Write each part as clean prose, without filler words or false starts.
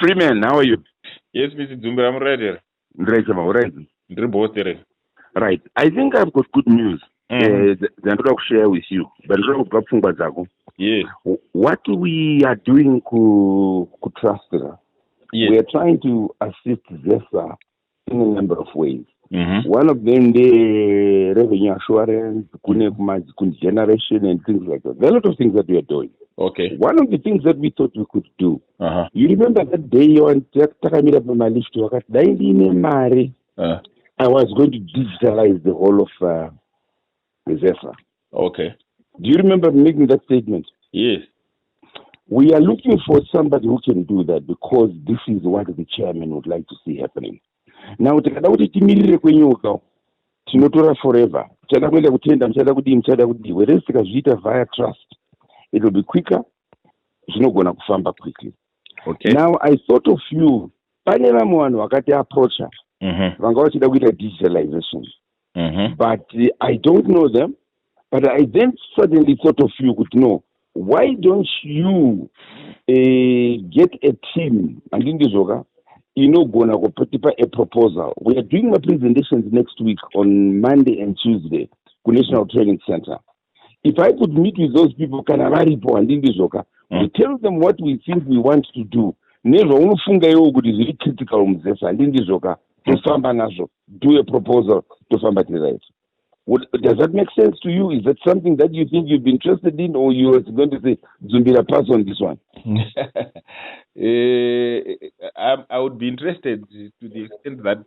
Freeman, how are you? Yes, Mr. Zumba, I'm ready. Right. I think I've got good news. That I'm going to share with you. But yes. What we are doing to trust her, yes. we are trying to assist ZESA in a number of ways. Mm-hmm. One of them, the revenue assurance, generation, and things like that. There are a lot of things that we are doing. Okay. One of the things that we thought we could do, you remember that day on I was going to digitalize the whole of the ZESA. Okay. Do you remember making that statement? Yes. We are looking for somebody who can do that because this is what the chairman would like to see happening. Now, tinotora forever. Whereas via trust, it will be quicker. It's not going to famba quickly. Okay. Now, I thought of you. Approach digitalization. But I don't know them. But I then suddenly thought of you. Why don't you get a team? And in this gonna put a proposal. We are doing my presentations next week on Monday and Tuesday, National Training Center. If I could meet with those people, we tell them what we think we want to do. Never is very critical and do a proposal to somebody else. Does that make sense to you? Is that something that you think you'd be interested in, or you are going to say, Zumbira, pass on this one? I would be interested to the extent that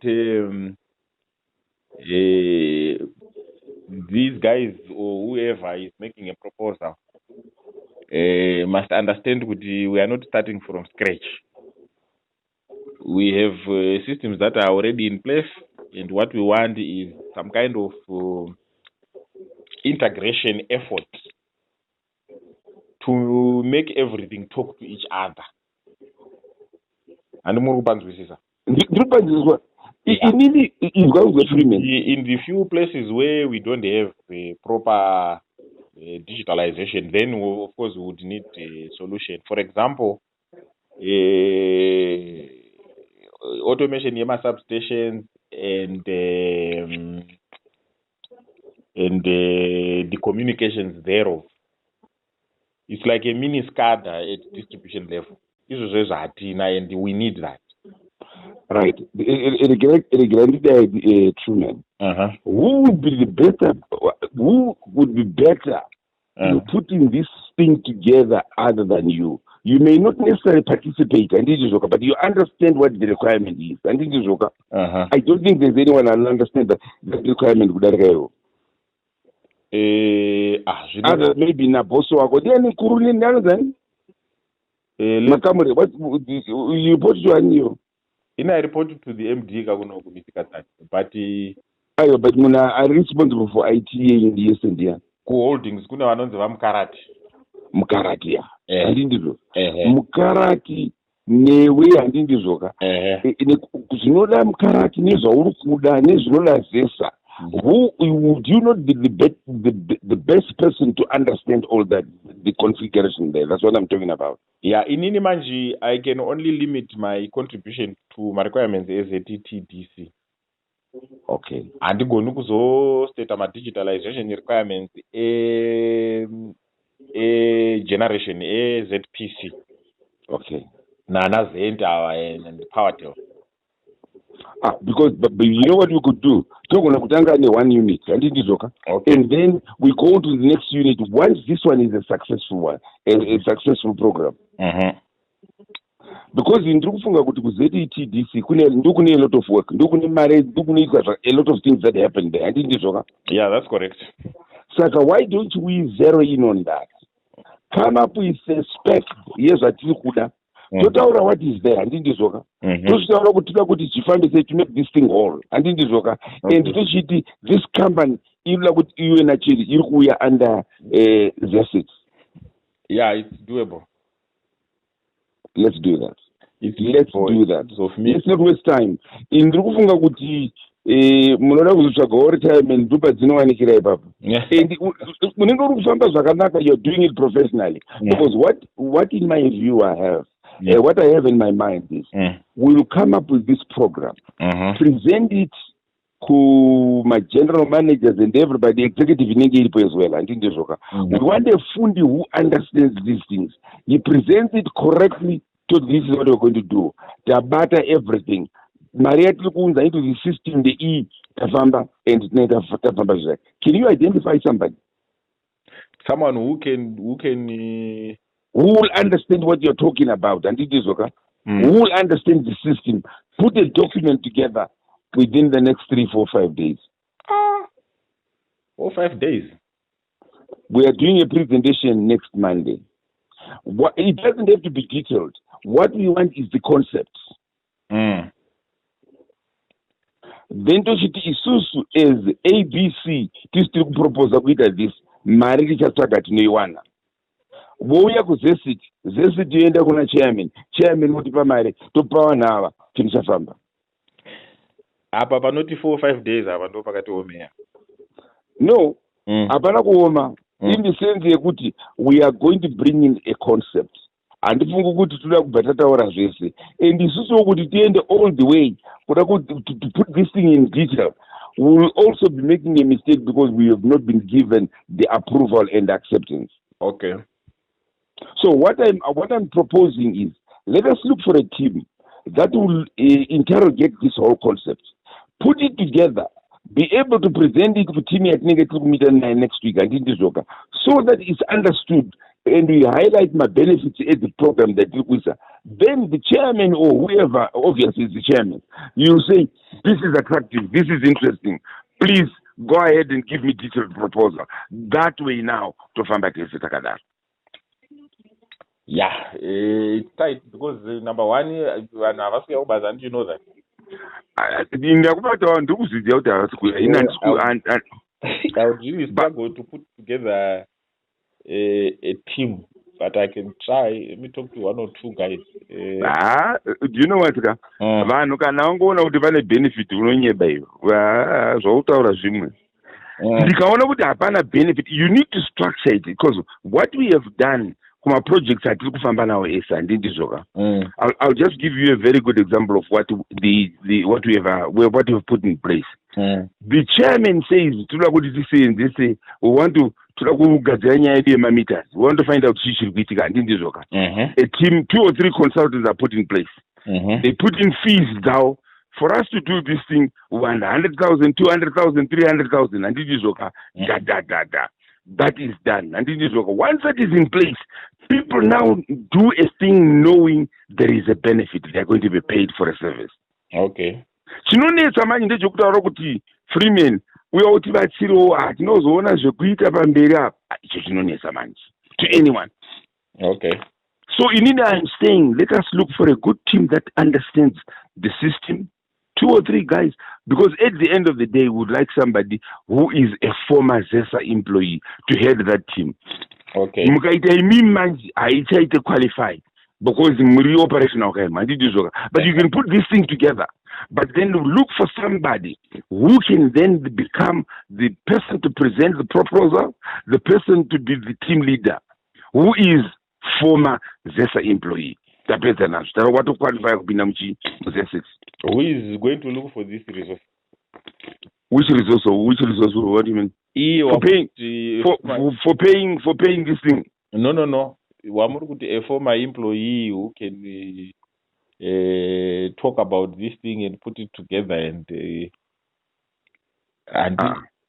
these guys or whoever is making a proposal must understand that we are not starting from scratch. We have systems that are already in place, and what we want is some kind of integration effort to make everything talk to each other. And more in the few places where we don't have proper digitalization, then of course we would need a solution. For example, automation in substations and the communications thereof. It's like a mini SCADA at distribution level. This is and we need that. Right. Truman. Who would be better in putting this thing together other than you? You may not necessarily participate, but you understand what the requirement is. I don't think there's anyone who understands that requirement. Other maybe Naboso. What you report to you? I reported to the MD, but I'm responsible for IT in the SNDN. Co-holdings, Mukarati, Mukarati, newe handindizoka. Zvinoda Mukarati nezvaurikuda nezvinoda ZESA. Who would you not be the best person to understand all that, the configuration there? That's what I'm talking about. Yeah, in Inimanji, I can only limit my contribution to my requirements as a TTDC. Okay. And go to state my digitalization requirements a generation a ZPC. Okay. Nana Zenta and PowerTel. Because but you know what we could do? One unit, and then we go to the next unit once this one is a successful one, a successful program. Because in ZETDC, a lot of work, a lot of things that happen there. Yeah, that's correct. So why don't we zero in on that? Come up with a spec. Yes, what is there? And to make this thing whole. And this company, we are under ZESA-ZESIT. Yeah, it's doable. Let's do that. Let's do that. Let's not waste time. In you're doing it professionally. Because what in my view I have, What I have in my mind is we will come up with this program, present it to my general managers and everybody, executive in as well. I think we want a fundi who understands these things. He presents it correctly. So this is what we're going to do. Tabata everything. Maria Tlukunza into the system, the E, Tafamba, and Tafamba. Can you identify somebody? Someone who will understand what you're talking about, and it is okay. Who will understand the system? Put a document together within the next 3, 4, 5 days. 4 or 5 days. We are doing a presentation next Monday. It doesn't have to be detailed. What we want is the concepts. Then to isusu is ABC. This to propose with this. Marriage target no one. Woya ku ZESIT. ZESIT yoenda kuna chairman. Chairman wotipa mare. Topawa nawa. Tinisafamba. Apa panoti 4 or 5 days apa ndo pakati omea. No. Apana kuoma. In the sense yekuti we are going to bring in a concept. And fungu kuti tuda kubatata ora zvese. And isusu kuti tiende all the way. To put this thing in detail. We will also be making a mistake because we have not been given the approval and acceptance. Okay. So what I'm proposing is, let us look for a team that will interrogate this whole concept, put it together, be able to present it to team at negative meeting next week, and so that it's understood, and we highlight my benefits at the program that we say. Then the chairman or whoever, obviously is the chairman, you say, this is attractive, this is interesting, please go ahead and give me detailed proposal. That way now, to find back Takadar. Yeah, it's tight because number one, you know that. I would really struggle to put together a team, but I can try. Let me talk to 1 or 2 guys. Do you know what? Benefit. You need to structure it because what we have done. I'll just give you a very good example of what we have put in place. The chairman says, we want to find out a team, 2 or 3 consultants are put in place. They put in fees now. For us to do this thing, 100,000, 200,000, 300,000, and it is okay. That is done. And it is okay. Once that is in place, people now do a thing knowing there is a benefit. They are going to be paid for a service. Okay. Freeman, we are to anyone. Okay. So in India, I'm saying, let us look for a good team that understands the system, 2 or 3 guys, because at the end of the day, we would like somebody who is a former ZESA employee to head that team. Okay. I try to qualify because operational, but you can put this thing together. But then look for somebody who can then become the person to present the proposal, the person to be the team leader, who is former ZESA employee. Who is going to look for this resource? Which resource? What do you mean? For paying this thing? No. A former employee who can talk about this thing and put it together, and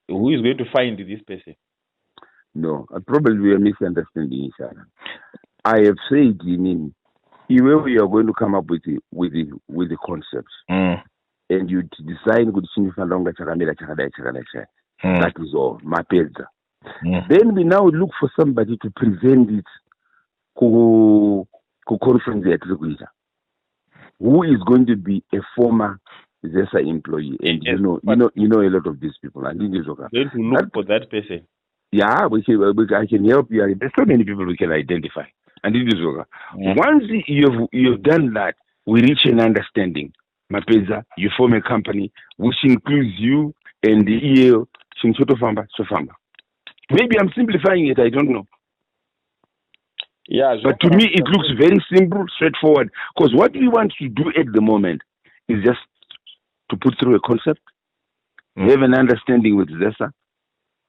who is going to find this person? No, probably we are misunderstanding each other. I have said, where we are going to come up with the concepts, and you design good that is all. Then we now look for somebody to present it to conference who is going to be a former ZESA employee, and you know a lot of these people. And going to look for that person. Yeah, I can help you. There's so many people we can identify. And it is okay. Once you've done that, we reach an understanding. Mapeza, you form a company which includes you and the EL. Maybe I'm simplifying it. I don't know. Yeah, but to me it looks very simple, straightforward. Because what we want to do at the moment is just to put through a concept, have an understanding with ZESA,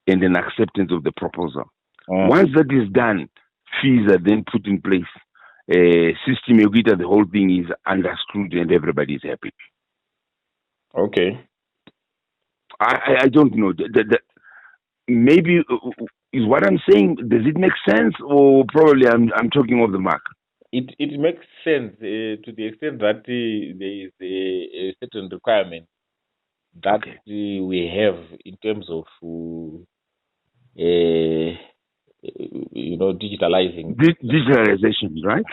and an acceptance of the proposal. Once that is done, fees are then put in place. System the whole thing is understood and everybody is happy. Okay. I don't know. Maybe is what I'm saying. Does it make sense, or probably I'm talking off the mark? It makes sense to the extent that there is a certain requirement that we have in terms of digitalizing. Digitalization, right?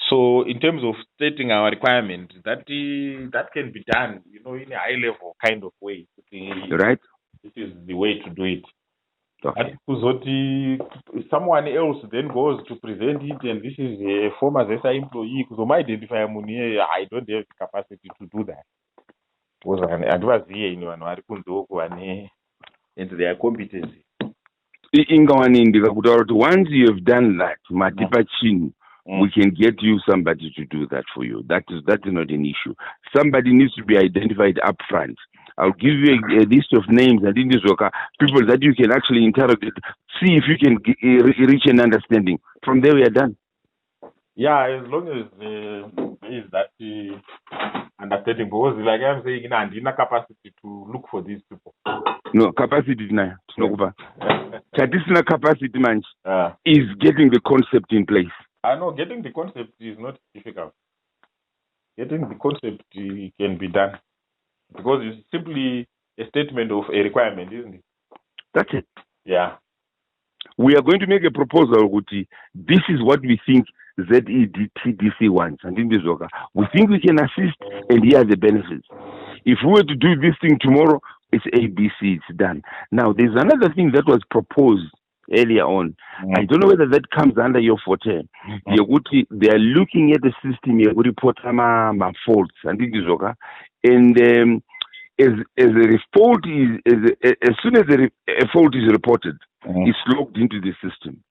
So in terms of stating our requirement, that can be done, in a high level kind of way. Right. This is the way to do it. Okay. Someone else then goes to present it, and this is a former ZESA employee. Because I identify I don't have the capacity to do that. Because I was here in and their competency. Once you have done that, we can get you somebody to do that for you. That is not an issue. Somebody needs to be identified up front. I'll give you a list of names and people that you can actually interrogate, see if you can reach an understanding. From there, we are done. Yeah, as long as there is that understanding. Because, like I'm saying, I have capacity to look for these people. No, capacity is not. Traditional capacity, man, is getting the concept in place. I know getting the concept is not difficult. Getting the concept can be done. Because it's simply a statement of a requirement, isn't it? That's it. Yeah. We are going to make a proposal, Guti. This is what we think ZESA-ZESIT wants. And in this we think we can assist, and here are the benefits. If we were to do this thing tomorrow, it's ABC, it's done. Now, there's another thing that was proposed earlier on. I don't know whether that comes under your forte. They are looking at the system, report faults, and this is and as soon as a fault is reported, it's logged into the system.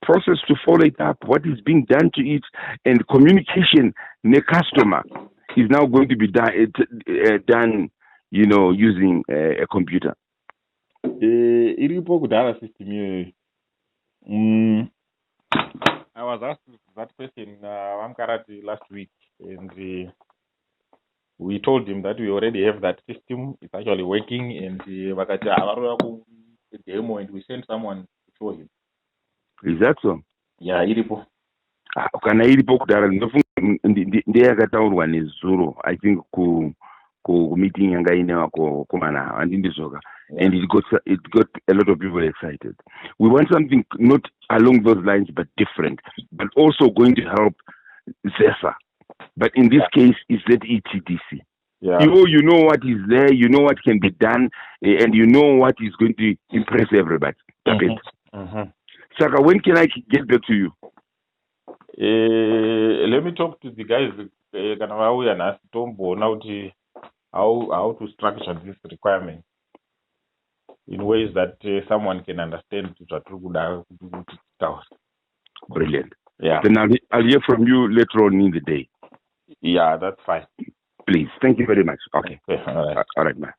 Process to follow it up, what is being done to it, and communication the customer is now going to be done using a computer. I was asked that question last week, and we told him that we already have that system. It's actually working, and demo, and we sent someone to show him. Is that so? Yeah, iripo. Kana iripo kudara ndeyakataurwa nezuro, I think ku meeting yanga ine wako kumana andindizoka, and it got a lot of people excited. We want something not along those lines but different, but also going to help ZESA. But in this case, it's ZETDC. Yeah. You know what is there, you know what can be done, and you know what is going to impress everybody. Saka, when can I get back to you? Let me talk to the guys how to structure this requirement in ways that someone can understand. Brilliant. Yeah. Then I'll hear from you later on in the day. Yeah, that's fine. Please. Thank you very much. Okay. All right. All right, man.